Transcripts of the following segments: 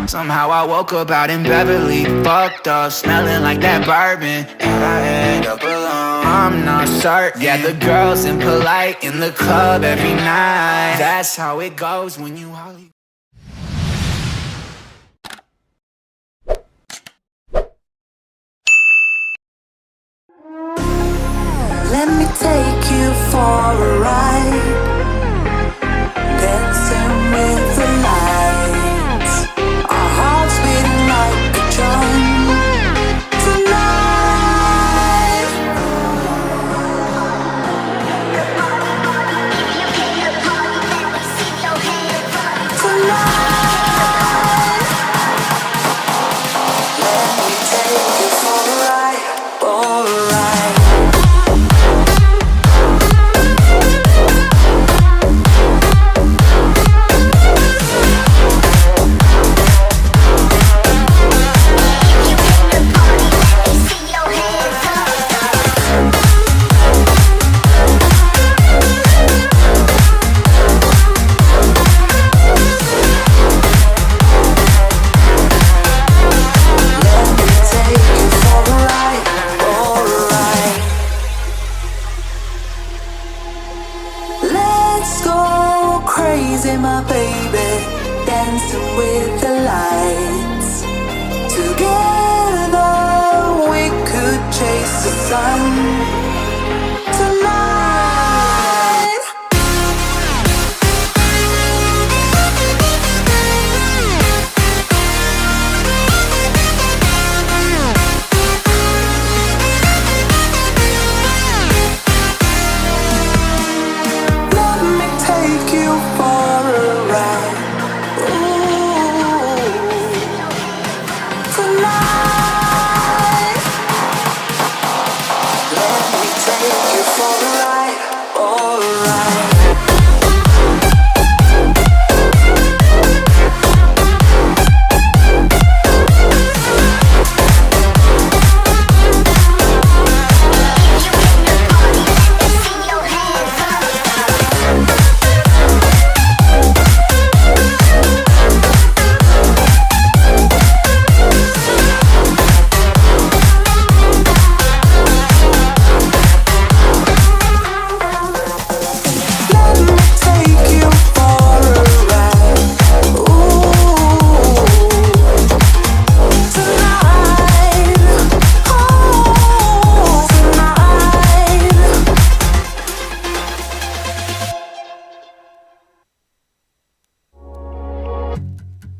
Somehow I woke up out in Beverly, fucked up, smelling like that bourbon, and I end up alone. I'm not certain. Yeah, the girls impolite in the club every night. That's how it goes when you Hollywood. Let me take you for a ride, dancing with the lights, our hearts beating like a drum tonight. Tonight, let me take you for a ride, for a ride. My baby, dancing with the lights. Together we could chase the sun tonight. Let me take you for a ride. Ooh, tonight. Let me take you for a ride, for a ride.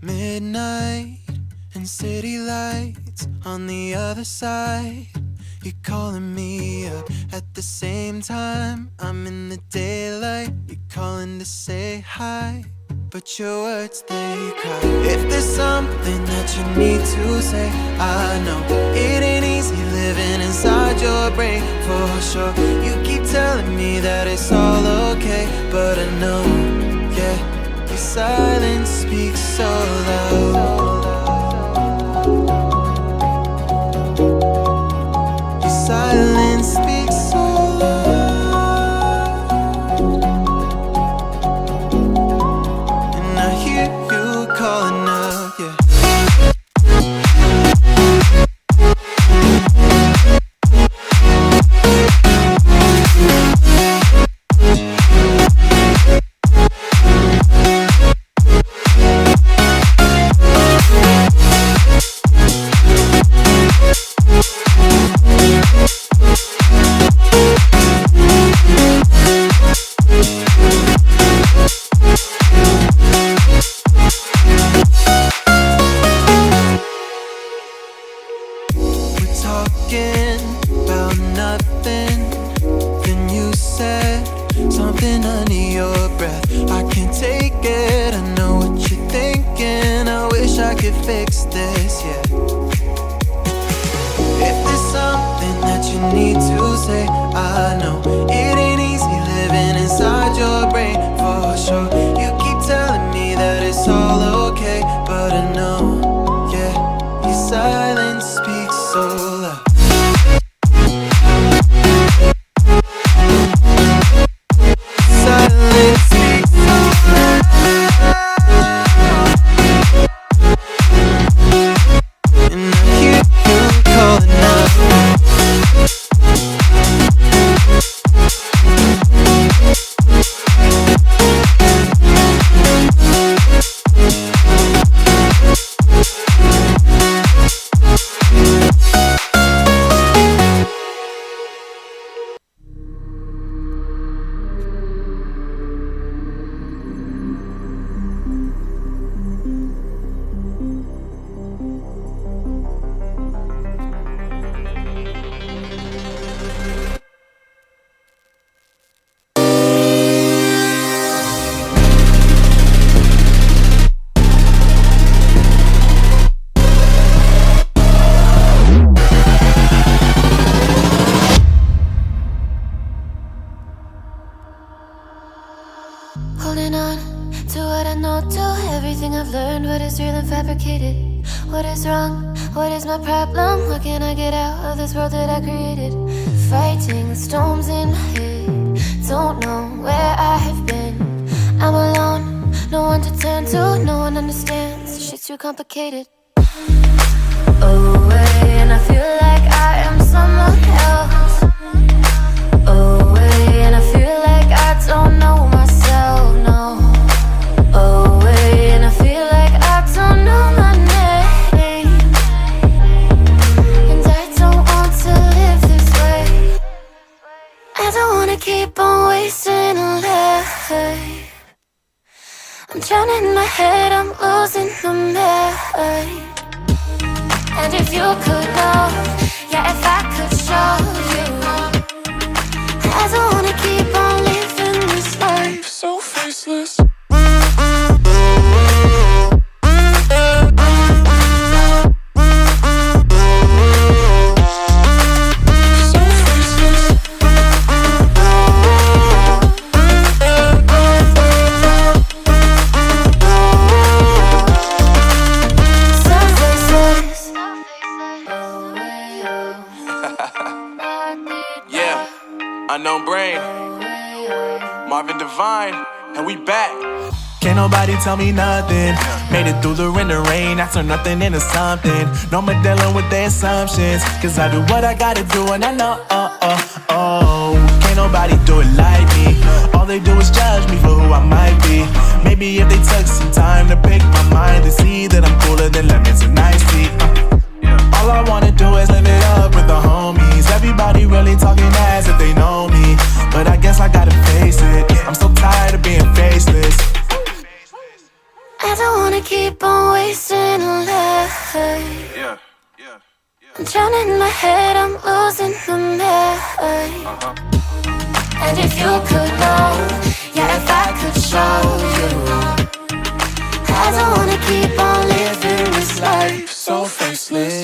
Midnight and city lights on the other side. You're calling me up at the same time. I'm in the daylight. You're calling to say hi, but your words, they cry. If there's something that you need to say, I know it ain't easy living inside your brain, for sure. You keep telling me that it's all okay, but I know, yeah, your silence speaks so loud. Your silence speaks so loud, and I hear you calling up, yeah. Talking about nothing, then you said something under your breath. I can't take it, I know what you're thinking. I wish I could fix this, yeah. If there's something that you need to say, I know it ain't easy living inside your brain, for sure. You keep telling me that it's all okay, but I know, yeah, your silence speaks so loud. Silence speaks so loud. Holding on to what I know, to everything I've learned. What is real and fabricated? What is wrong? What is my problem? How can I get out of this world that I created? Fighting the storms in my head. Don't know where I have been. I'm alone, no one to turn to. No one understands, shit's too complicated. Away, and I feel like I am someone else. Away, and I feel like I don't know myself, no. Away, and I feel like I don't know my name. And I don't want to live this way. I don't wanna keep on wasting a life. I'm drowning in my head, I'm losing my mind. And if you could know, yeah, if I could show you, I don't wanna keep on living this life so faceless. Unknown Brain, Marvin Divine, and we back. Can't nobody tell me nothing. Made it through the rain and rain. I turn nothing into something. No more dealing with their assumptions. Cause I do what I gotta do and I know, can't nobody do it like me. All they do is judge me for who I might be. Maybe if they took some time to pick my mind, they see that I'm cooler than lemons and iced tea. All I wanna do is live it up with the homies. Everybody really talking as if they know me, but I guess I gotta face it. I'm so tired of being faceless. I don't wanna keep on wasting a life. I'm drowning in my head, I'm losing my mind. And if you could know, yeah, if I could show you, I don't wanna keep on living this life so faceless.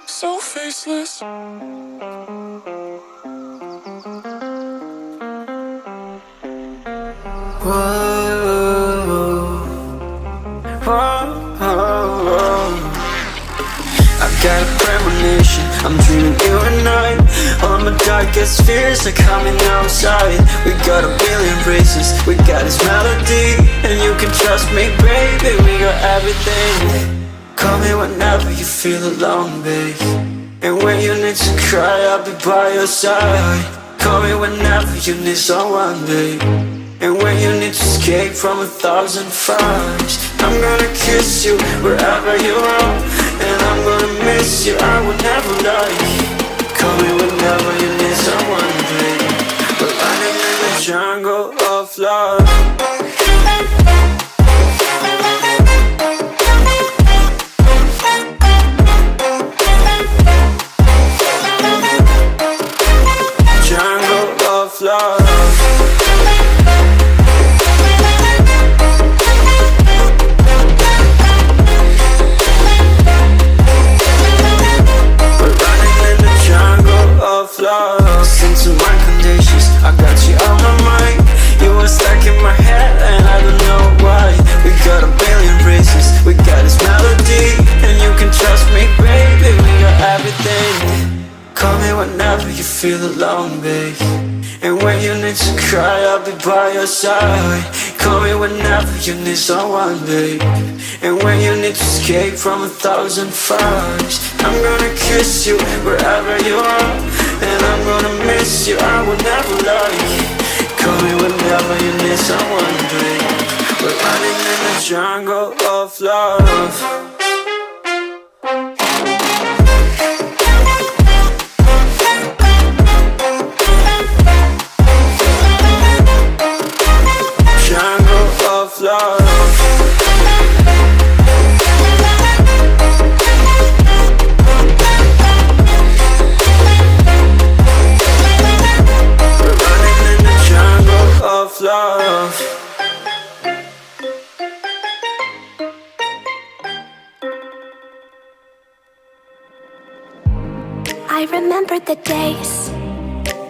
So faceless. I got a premonition, I'm dreaming you and I. All my darkest fears are coming outside. We got a billion races, we got this melody. And you can trust me, baby, we got everything. Call me whenever you feel alone, babe. And when you need to cry, I'll be by your side. Call me whenever you need someone, babe. And when you need to escape from 1,000 fires, I'm gonna kiss you wherever you are. And I'm gonna miss you, I will never lie. Call me whenever you need someone, babe. We're running in the jungle of love. Love. We're running in the jungle of love. Listen to my conditions, I got you on my mind. You were stuck in my head and I don't know why. We got a billion races, we got this melody. And you can trust me, baby, we got everything. Call me whenever you feel alone, babe. And when you need to cry, I'll be by your side. Call me whenever you need someone, babe. And when you need to escape from 1,000 fires, I'm gonna kiss you wherever you are. And I'm gonna miss you, I will never lie. Call me whenever you need someone, babe. We're running in the jungle of love. Love. I remember the days,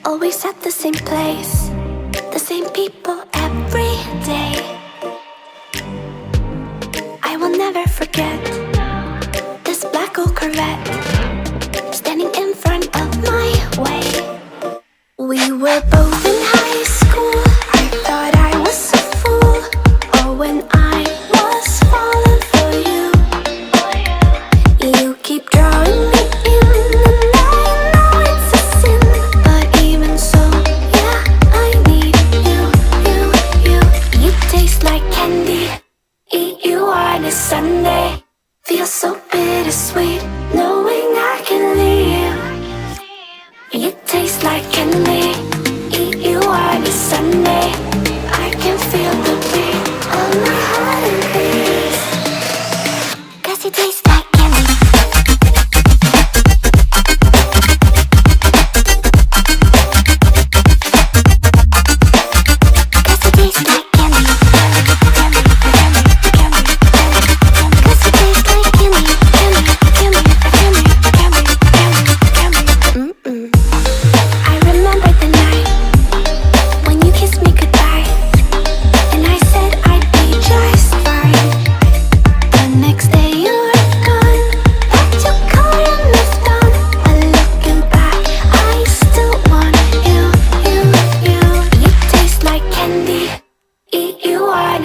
always at the same place, the same people every day. I will never forget this black old Corvette standing in front of my way. We were both in high school. I thought I was a fool. Oh, when I was falling for you, you keep drawing me in, and I know it's a sin, but even so, yeah, I need you. You taste like candy. Eat you on a Sunday. Feel so bittersweet knowing I can leave. You taste like candy. Eat you on a Sunday. I can feel the beat on my heart and beats. 'Cause you taste like candy.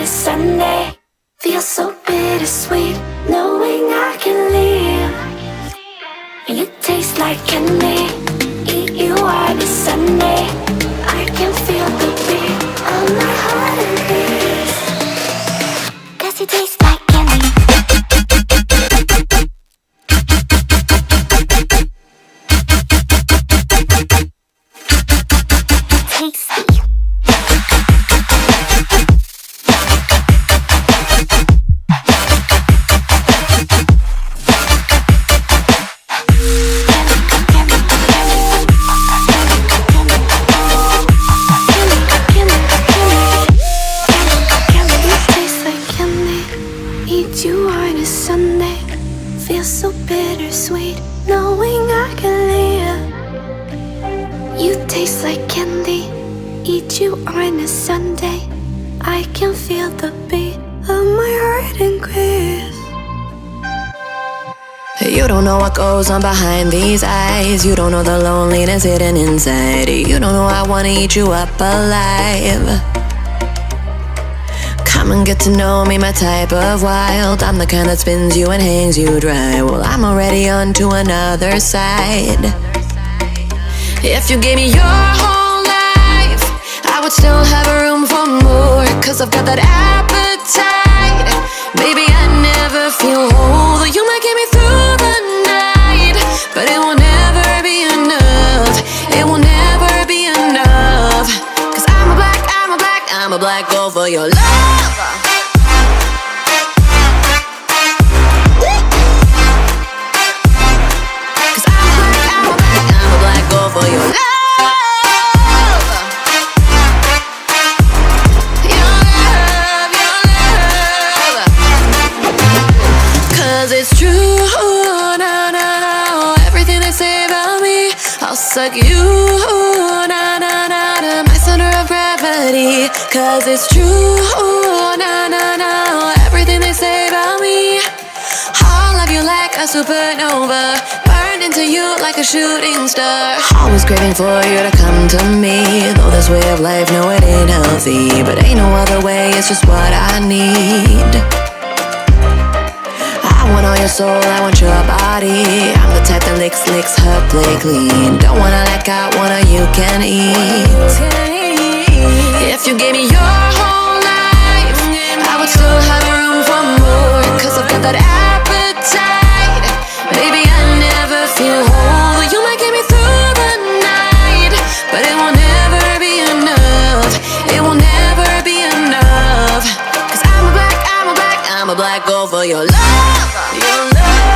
Sunday, feel so bittersweet knowing I can leave. You taste like candy. Eat you on a Sunday. I can feel the beat on my heart and beats. 'Cause you taste like candy. Tasty. You on a Sunday, feel so bittersweet knowing I can live. You taste like candy. Eat you on a Sunday. I can feel the beat of my heart increase. You don't know what goes on behind these eyes. You don't know the loneliness hidden inside. You don't know I wanna eat you up alive. Come and get to know me, my type of wild. I'm the kind that spins you and hangs you dry. Well, I'm already on to another side. If you gave me your whole life, I would still have room for more. 'Cause I've got that appetite. Baby, I never feel whole. You might get me through the night, but it will never be enough. It will never be enough. 'Cause I'm a black gold for your love. For your love, your love. 'Cause it's true, no, everything they say about me, I'll suck you, no, to my center of gravity. 'Cause it's true, no, everything they say about me, I'll love you like a supernova, burn into you like a shooting star. Always craving for you to come to me. Though this way of life, no, it ain't healthy, but ain't no other way, it's just what I need. I want all your soul, I want your body. I'm the type that licks her play clean. Don't wanna let go, wanna you can eat. If you gave me your whole life, I would still have room for more. 'Cause I've got that appetite. Baby, I never feel whole. You might get me through the night, but it will never be enough. It will never be enough. 'Cause I'm a black gold for your love. Your love.